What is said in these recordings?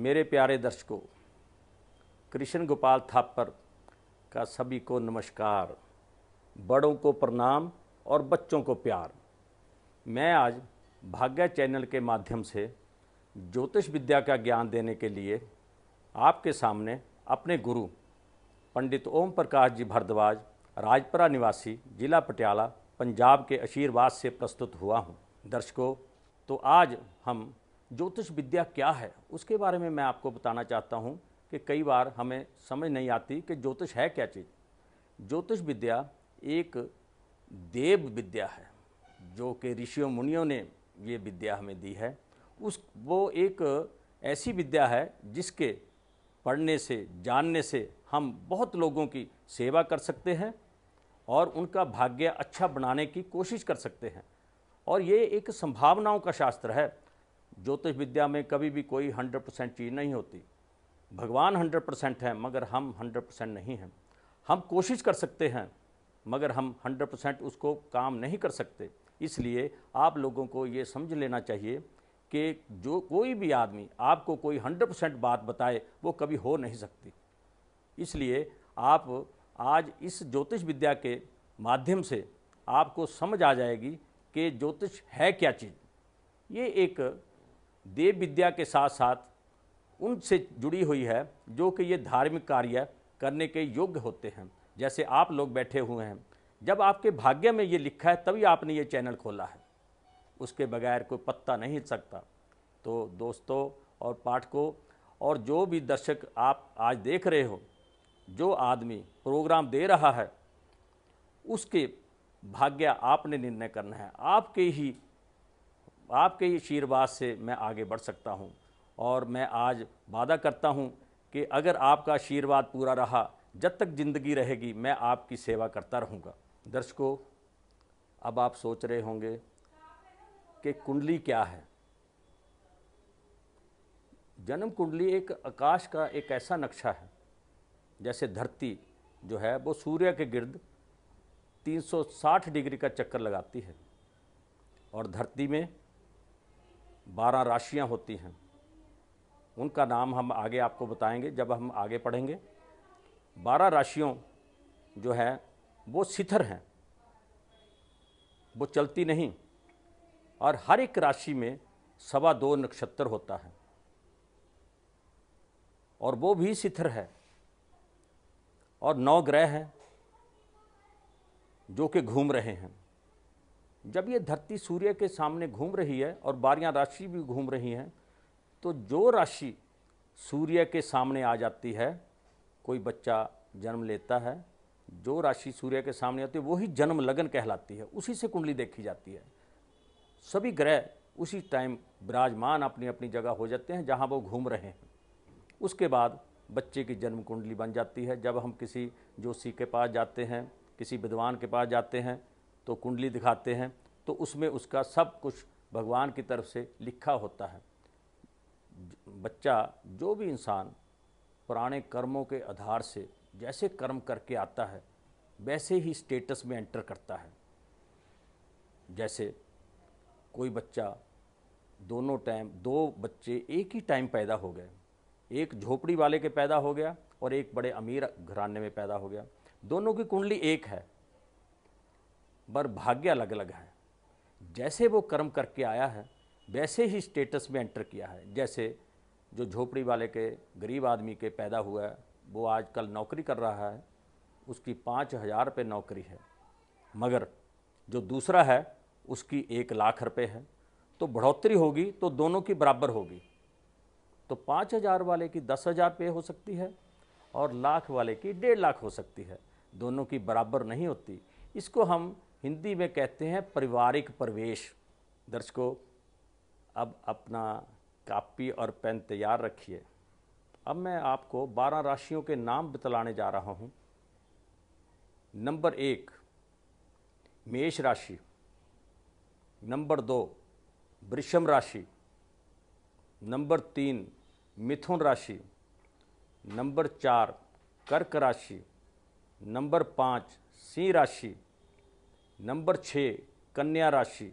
मेरे प्यारे दर्शकों, कृष्ण गोपाल थापर का सभी को नमस्कार, बड़ों को प्रणाम और बच्चों को प्यार। मैं आज भाग्य चैनल के माध्यम से ज्योतिष विद्या का ज्ञान देने के लिए आपके सामने अपने गुरु पंडित ओम प्रकाश जी भारद्वाज, राजपुरा निवासी, जिला पटियाला, पंजाब के आशीर्वाद से प्रस्तुत हुआ हूँ। दर्शकों, तो आज हम ज्योतिष विद्या क्या है उसके बारे में मैं आपको बताना चाहता हूँ कि कई बार हमें समझ नहीं आती कि ज्योतिष है क्या चीज़। ज्योतिष विद्या एक देव विद्या है जो कि ऋषियों मुनियों ने ये विद्या हमें दी है। वो एक ऐसी विद्या है जिसके पढ़ने से, जानने से हम बहुत लोगों की सेवा कर सकते हैं और उनका भाग्य अच्छा बनाने की कोशिश कर सकते हैं। और ये एक संभावनाओं का शास्त्र है। ज्योतिष विद्या में कभी भी कोई 100% चीज़ नहीं होती। भगवान 100% है मगर हम 100% नहीं हैं। हम कोशिश कर सकते हैं मगर हम 100% उसको काम नहीं कर सकते। इसलिए आप लोगों को ये समझ लेना चाहिए कि जो कोई भी आदमी आपको कोई 100% बात बताए वो कभी हो नहीं सकती। इसलिए आप आज इस ज्योतिष विद्या के माध्यम से आपको समझ आ जाएगी कि ज्योतिष है क्या चीज़। ये एक देव विद्या के साथ साथ उनसे जुड़ी हुई है जो कि ये धार्मिक कार्य करने के योग्य होते हैं। जैसे आप लोग बैठे हुए हैं, जब आपके भाग्य में ये लिखा है तभी आपने ये चैनल खोला है, उसके बगैर कोई पत्ता नहीं हिल सकता। तो दोस्तों और पाठकों और जो भी दर्शक आप आज देख रहे हो, जो आदमी प्रोग्राम दे रहा है उसके भाग्य आपने निर्णय करना है। आपके ही आशीर्वाद से मैं आगे बढ़ सकता हूं और मैं आज वादा करता हूं कि अगर आपका आशीर्वाद पूरा रहा, जब तक ज़िंदगी रहेगी मैं आपकी सेवा करता रहूँगा। दर्शकों, अब आप सोच रहे होंगे कि कुंडली क्या है। जन्म कुंडली एक आकाश का एक ऐसा नक्शा है, जैसे धरती जो है वो सूर्य के गिर्द 360 डिग्री का चक्कर लगाती है और धरती में 12 राशियां होती हैं। उनका नाम हम आगे आपको बताएंगे जब हम आगे पढ़ेंगे। 12 राशियों जो है वो शिथिर हैं, वो चलती नहीं, और हर एक राशि में 2.25 नक्षत्र होता है और वो भी शिथिर है, और 9 ग्रह हैं जो कि घूम रहे हैं। जब ये धरती सूर्य के सामने घूम रही है और 12 राशि भी घूम रही हैं, तो जो राशि सूर्य के सामने आ जाती है, कोई बच्चा जन्म लेता है, जो राशि सूर्य के सामने आती है वही जन्म लगन कहलाती है, उसी से कुंडली देखी जाती है। सभी ग्रह उसी टाइम विराजमान अपनी अपनी जगह हो जाते हैं जहां वो घूम रहे हैं। उसके बाद बच्चे की जन्म कुंडली बन जाती है। जब हम किसी ज्योतिषी के पास जाते हैं, किसी विद्वान के पास जाते हैं तो कुंडली दिखाते हैं, तो उसमें उसका सब कुछ भगवान की तरफ से लिखा होता है। बच्चा, जो भी इंसान पुराने कर्मों के आधार से जैसे कर्म करके आता है वैसे ही स्टेटस में एंटर करता है। जैसे कोई बच्चा दो बच्चे एक ही टाइम पैदा हो गए, एक झोपड़ी वाले के पैदा हो गया और एक बड़े अमीर घराने में पैदा हो गया। दोनों की कुंडली एक है पर भाग्य अलग अलग है। जैसे वो कर्म करके आया है वैसे ही स्टेटस में एंटर किया है। जैसे जो झोपड़ी वाले के गरीब आदमी के पैदा हुआ है वो आजकल नौकरी कर रहा है, उसकी 5,000 रुपये नौकरी है, मगर जो दूसरा है उसकी 1,00,000 रुपये है। तो बढ़ोतरी होगी तो दोनों की बराबर होगी। तो 5,000 वाले की 10,000 रुपये हो सकती है और लाख वाले की 1,50,000 हो सकती है, दोनों की बराबर नहीं होती। इसको हम हिंदी में कहते हैं पारिवारिक प्रवेश। दर्शकों, अब अपना कॉपी और पेन तैयार रखिए। अब मैं आपको 12 राशियों के नाम बतलाने जा रहा हूँ। नंबर 1 मेष राशि, नंबर 2 वृषभ राशि, नंबर 3 मिथुन राशि, नंबर 4 कर्क राशि, नंबर 5 सिंह राशि, नंबर 6 कन्या राशि,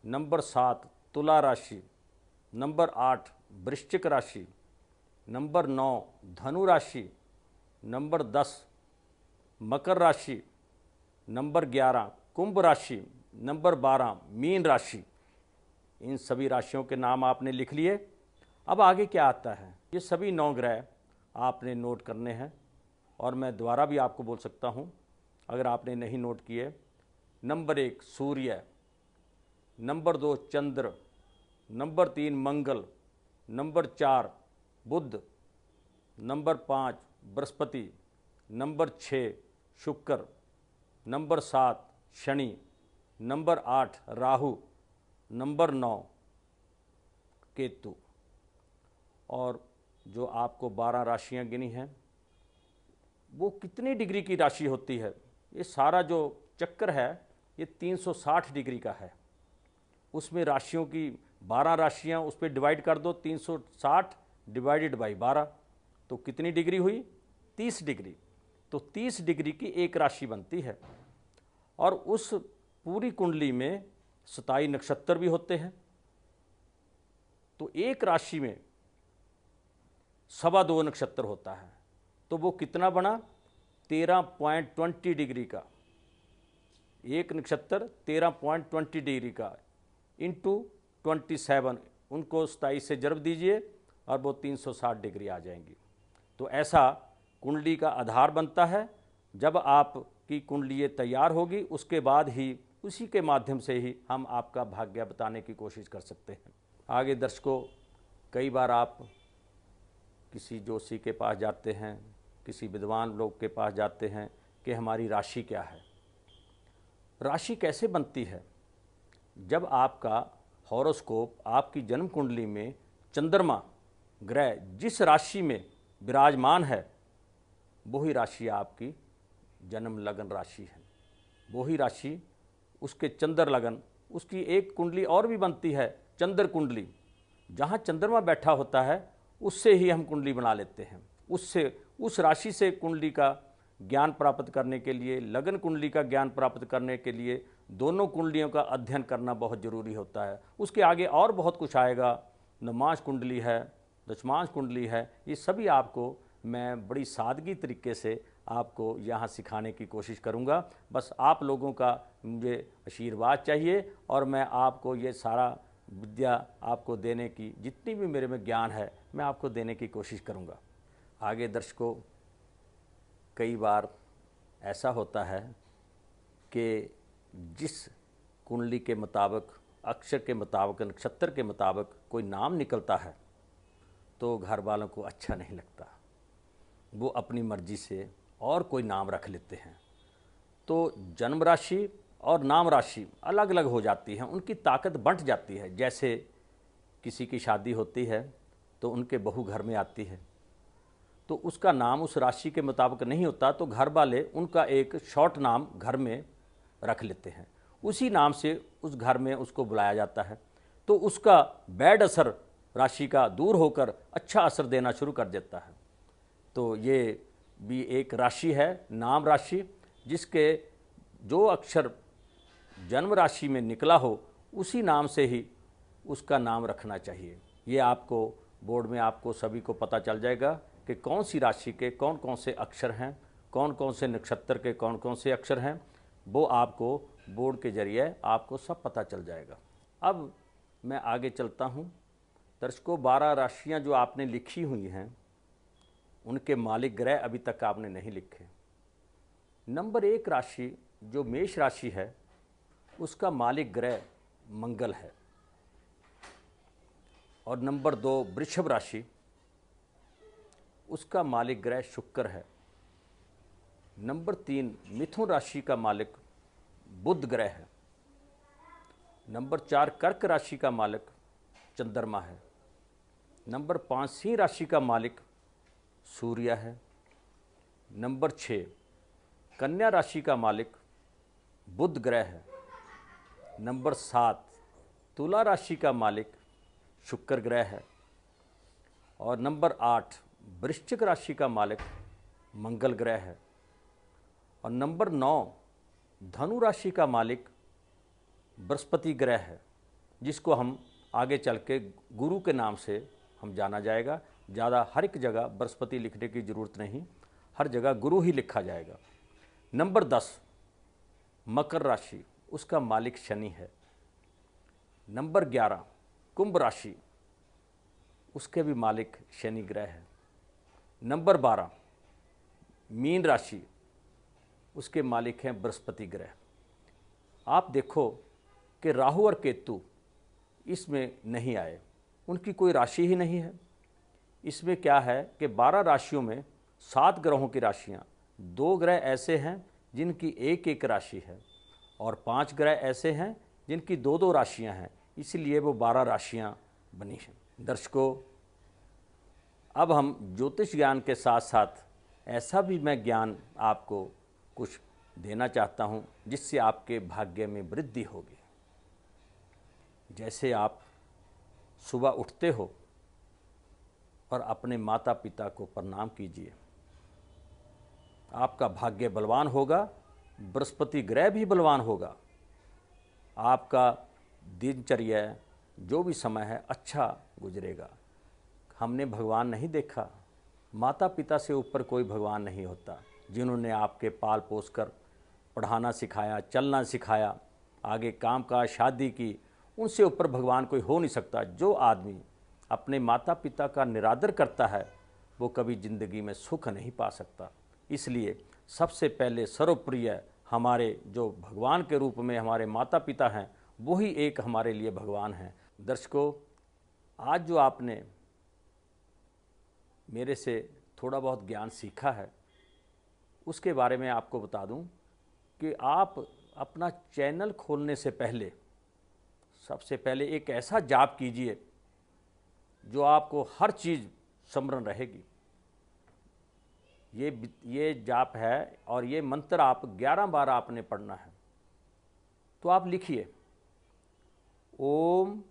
नंबर 7 तुला राशि, नंबर 8 वृश्चिक राशि, नंबर 9 धनु राशि, नंबर 10 मकर राशि, नंबर 11 कुंभ राशि, नंबर 12 मीन राशि। इन सभी राशियों के नाम आपने लिख लिए। अब आगे क्या आता है, ये सभी 9 ग्रह आपने नोट करने हैं, और मैं दोबारा भी आपको बोल सकता हूँ अगर आपने नहीं नोट किए। नंबर 1 सूर्य, नंबर 2 चंद्र, नंबर 3 मंगल, नंबर 4 बुध, नंबर 5 बृहस्पति, नंबर 6 शुक्र, number 7 Shani, number 8 Rahu, number 9 Ketu. और जो आपको 12 राशियां गिनी हैं वो कितनी डिग्री की राशि होती है, ये सारा जो चक्कर है ये 360 डिग्री का है। उसमें राशियों की 12 राशियां उस पर डिवाइड कर दो, 360 डिवाइडेड बाई 12 तो कितनी डिग्री हुई, 30 डिग्री। तो 30 डिग्री की एक राशि बनती है। और उस पूरी कुंडली में 27 नक्षत्र भी होते हैं। तो एक राशि में 2.25 नक्षत्र होता है, तो वो कितना बना, 13.20 डिग्री का। एक नक्षत्र 13.20 डिग्री का इंटू 27, उनको 27 से जर्ब दीजिए और वो 360 डिग्री आ जाएंगी। तो ऐसा कुंडली का आधार बनता है। जब आपकी कुंडली तैयार होगी उसके बाद ही उसी के माध्यम से ही हम आपका भाग्य बताने की कोशिश कर सकते हैं। आगे दर्शकों, कई बार आप किसी जोशी के पास जाते हैं, किसी विद्वान लोग के पास जाते हैं कि हमारी राशि क्या है। राशि कैसे बनती है, जब आपका हॉरोस्कोप आपकी जन्म कुंडली में चंद्रमा ग्रह जिस राशि में विराजमान है वही राशि आपकी जन्म लगन राशि है। वही राशि उसके चंद्र लगन, उसकी एक कुंडली और भी बनती है चंद्र कुंडली, जहाँ चंद्रमा बैठा होता है उससे ही हम कुंडली बना लेते हैं। उससे उस राशि से कुंडली का ज्ञान प्राप्त करने के लिए, लगन कुंडली का ज्ञान प्राप्त करने के लिए दोनों कुंडलियों का अध्ययन करना बहुत ज़रूरी होता है। उसके आगे और बहुत कुछ आएगा, नवमांश कुंडली है, दशमांश कुंडली है, ये सभी आपको मैं बड़ी सादगी तरीके से आपको यहाँ सिखाने की कोशिश करूँगा। बस आप लोगों का मुझे आशीर्वाद चाहिए और मैं आपको ये सारा विद्या आपको देने की, जितनी भी मेरे में ज्ञान है मैं आपको देने की कोशिश करूँगा। आगे दर्शकों, कई बार ऐसा होता है कि जिस कुंडली के मुताबिक, अक्षर के मुताबिक, नक्षत्र के मुताबिक कोई नाम निकलता है तो घर वालों को अच्छा नहीं लगता, वो अपनी मर्जी से और कोई नाम रख लेते हैं। तो जन्म राशि और नाम राशि अलग अलग हो जाती हैं, उनकी ताकत बंट जाती है। जैसे किसी की शादी होती है तो उनके बहू घर में आती है, तो उसका नाम उस राशि के मुताबिक नहीं होता, तो घर वाले उनका एक शॉर्ट नाम घर में रख लेते हैं, उसी नाम से उस घर में उसको बुलाया जाता है। तो उसका बैड असर राशि का दूर होकर अच्छा असर देना शुरू कर देता है। तो ये भी एक राशि है, नाम राशि, जिसके जो अक्षर जन्म राशि में निकला हो उसी नाम से ही उसका नाम रखना चाहिए। ये आपको बोर्ड में आपको सभी को पता चल जाएगा कि कौन सी राशि के कौन कौन से अक्षर हैं, कौन कौन से नक्षत्र के कौन कौन से अक्षर हैं, वो आपको बोर्ड के जरिए आपको सब पता चल जाएगा। अब मैं आगे चलता हूँ। दर्शकों, 12 राशियाँ जो आपने लिखी हुई हैं उनके मालिक ग्रह अभी तक आपने नहीं लिखे। नंबर 1 राशि जो मेष राशि है उसका मालिक ग्रह मंगल है, और नंबर 2 वृषभ राशि, उसका मालिक ग्रह शुक्र है। नंबर 3 मिथुन राशि का मालिक बुध ग्रह है। नंबर 4 कर्क राशि का मालिक चंद्रमा है। नंबर 5 सिंह राशि का मालिक सूर्य है। नंबर 6 कन्या राशि का मालिक बुध ग्रह है। नंबर 7 तुला राशि का मालिक शुक्र ग्रह है। और नंबर 8 वृश्चिक राशि का मालिक मंगल ग्रह है। और नंबर 9 धनु राशि का मालिक बृहस्पति ग्रह है, जिसको हम आगे चल के गुरु के नाम से हम जाना जाएगा। ज़्यादा हर एक जगह बृहस्पति लिखने की ज़रूरत नहीं, हर जगह गुरु ही लिखा जाएगा। नंबर 10 मकर राशि, उसका मालिक शनि है। नंबर 11 कुंभ राशि, उसके भी मालिक शनि ग्रह है। नंबर 12 मीन राशि, उसके मालिक हैं बृहस्पति ग्रह। आप देखो कि राहु और केतु इसमें नहीं आए, उनकी कोई राशि ही नहीं है। इसमें क्या है कि 12 राशियों में 7 ग्रहों की राशियां, 2 ग्रह ऐसे हैं जिनकी एक एक राशि है और 5 ग्रह ऐसे हैं जिनकी 2-2 राशियां हैं, इसलिए वो 12 राशियां बनी हैं। दर्शकों, अब हम ज्योतिष ज्ञान के साथ साथ ऐसा भी मैं ज्ञान आपको कुछ देना चाहता हूं जिससे आपके भाग्य में वृद्धि होगी। जैसे आप सुबह उठते हो और अपने माता पिता को प्रणाम कीजिए, आपका भाग्य बलवान होगा, बृहस्पति ग्रह भी बलवान होगा, आपका दिनचर्या जो भी समय है अच्छा गुजरेगा। हमने भगवान नहीं देखा, माता पिता से ऊपर कोई भगवान नहीं होता, जिन्होंने आपके पाल पोस कर पढ़ाना सिखाया, चलना सिखाया, आगे काम काज शादी की, उनसे ऊपर भगवान कोई हो नहीं सकता। जो आदमी अपने माता पिता का निरादर करता है वो कभी ज़िंदगी में सुख नहीं पा सकता। इसलिए सबसे पहले सर्वप्रिय हमारे जो भगवान के रूप में हमारे माता पिता हैं, वही एक हमारे लिए भगवान हैं। दर्शकों, आज जो आपने मेरे से थोड़ा बहुत ज्ञान सीखा है उसके बारे में आपको बता दूं कि आप अपना चैनल खोलने से पहले सबसे पहले एक ऐसा जाप कीजिए जो आपको हर चीज़ स्मरण रहेगी। ये जाप है और ये मंत्र आप 11 बार आपने पढ़ना है। तो आप लिखिए, ओम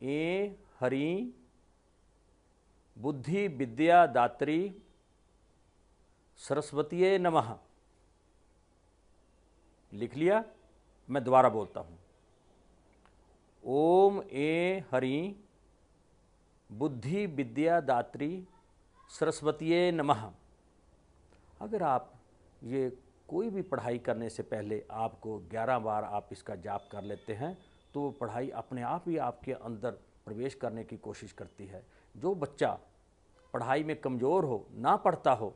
ए हरि बुद्धि विद्या दात्री सरस्वतीये नमः। लिख लिया? मैं दोबारा बोलता हूँ, ओम ए हरि बुद्धि विद्या दात्री सरस्वतीये नमः। अगर आप ये कोई भी पढ़ाई करने से पहले आपको 11 बार आप इसका जाप कर लेते हैं तो वो पढ़ाई अपने आप ही आपके अंदर प्रवेश करने की कोशिश करती है। जो बच्चा पढ़ाई में कमज़ोर हो, ना पढ़ता हो,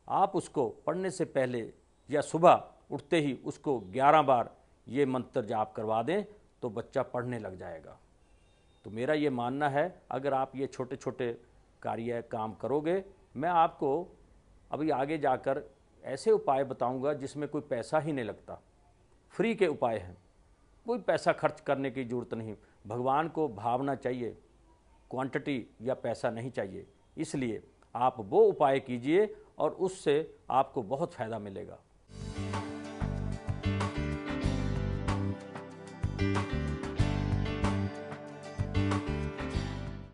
आप उसको पढ़ने से पहले या सुबह उठते ही उसको 11 बार ये मंत्र जाप करवा दें तो बच्चा पढ़ने लग जाएगा। तो मेरा ये मानना है, अगर आप ये छोटे छोटे कार्य काम करोगे, मैं आपको अभी आगे जाकर ऐसे उपाय बताऊंगा जिसमें कोई पैसा ही नहीं लगता, फ्री के उपाय हैं, कोई पैसा खर्च करने की ज़रूरत नहीं। भगवान को भावना चाहिए, क्वांटिटी या पैसा नहीं चाहिए। इसलिए आप वो उपाय कीजिए और उससे आपको बहुत फ़ायदा मिलेगा।